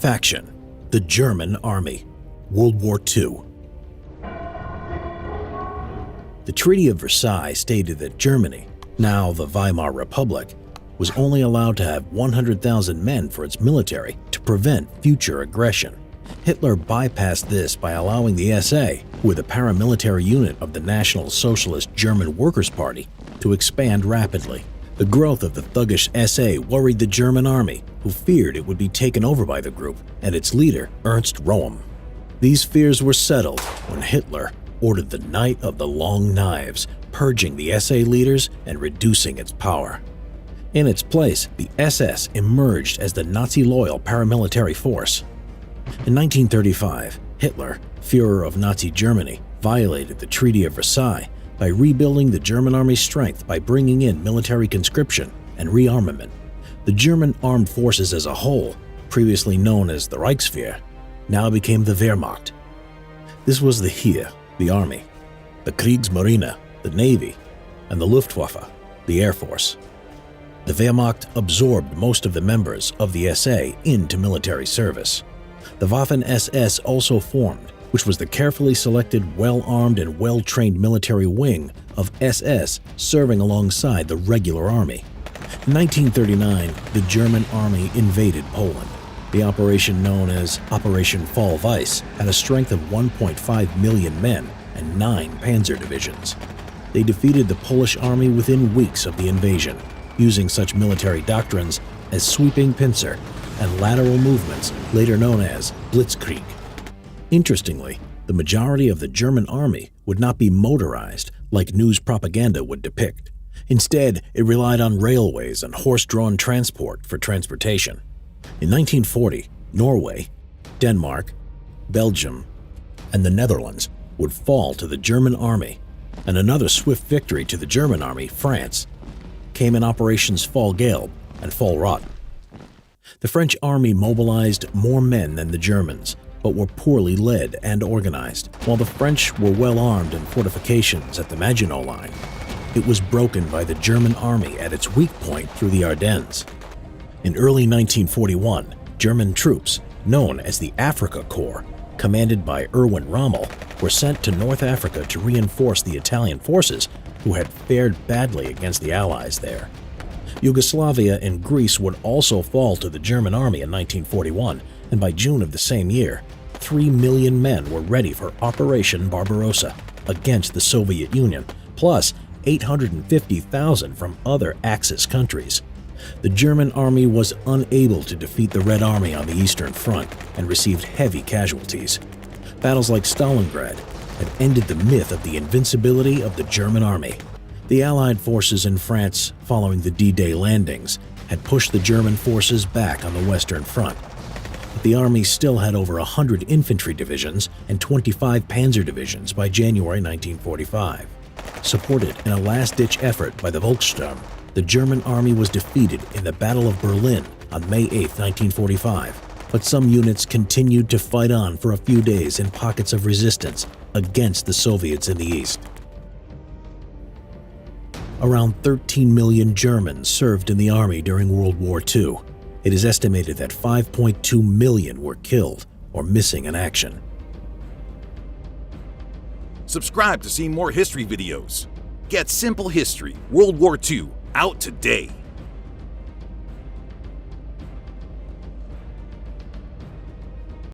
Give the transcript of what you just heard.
Faction: the German Army, World War II. The Treaty of Versailles stated that Germany, now the Weimar Republic, was only allowed to have 100,000 men for its military to prevent future aggression. Hitler bypassed this by allowing the SA, with a paramilitary unit of the National Socialist German Workers' Party, to expand rapidly. The growth of the thuggish SA worried the German army, who feared it would be taken over by the group and its leader, Ernst Röhm. These fears were settled when Hitler ordered the Night of the Long Knives, purging the SA leaders and reducing its power. In its place, the SS emerged as the Nazi-loyal paramilitary force. In 1935, Hitler, Führer of Nazi Germany, violated the Treaty of Versailles by rebuilding the German army's strength by bringing in military conscription and rearmament. The German armed forces as a whole, previously known as the Reichswehr, now became the Wehrmacht. This was the Heer, the army, the Kriegsmarine, the navy, and the Luftwaffe, the air force. The Wehrmacht absorbed most of the members of the SA into military service. The Waffen-SS also formed, which was the carefully selected, well-armed and well-trained military wing of SS serving alongside the regular army. In 1939, the German army invaded Poland. The operation, known as Operation Fall Weiss, had a strength of 1.5 million men and 9 panzer divisions. They defeated the Polish army within weeks of the invasion, using such military doctrines as sweeping pincer and lateral movements, later known as Blitzkrieg. Interestingly, the majority of the German army would not be motorized like news propaganda would depict. Instead, it relied on railways and horse-drawn transport for transportation. In 1940, Norway, Denmark, Belgium, and the Netherlands would fall to the German army, and another swift victory to the German army, France, came in Operations Fall Gelb and Fall Rot. The French army mobilized more men than the Germans, but were poorly led and organized. While the French were well armed in fortifications at the Maginot Line, it was broken by the German army at its weak point through the Ardennes. In early 1941, German troops, known as the Afrika Korps, commanded by Erwin Rommel, were sent to North Africa to reinforce the Italian forces who had fared badly against the Allies there. Yugoslavia and Greece would also fall to the German army in 1941, and by June of the same year, 3 million men were ready for Operation Barbarossa against the Soviet Union, plus 850,000 from other Axis countries. The German army was unable to defeat the Red Army on the Eastern Front and received heavy casualties. Battles like Stalingrad had ended the myth of the invincibility of the German army. The Allied forces in France, following the D-Day landings, had pushed the German forces back on the Western Front. But the army still had over 100 infantry divisions and 25 panzer divisions by January 1945. Supported in a last-ditch effort by the Volkssturm, the German army was defeated in the Battle of Berlin on May 8, 1945, but some units continued to fight on for a few days in pockets of resistance against the Soviets in the East. Around 13 million Germans served in the army during World War II. It is estimated that 5.2 million were killed or missing in action. Subscribe to see more history videos. Get Simple History World War II out today.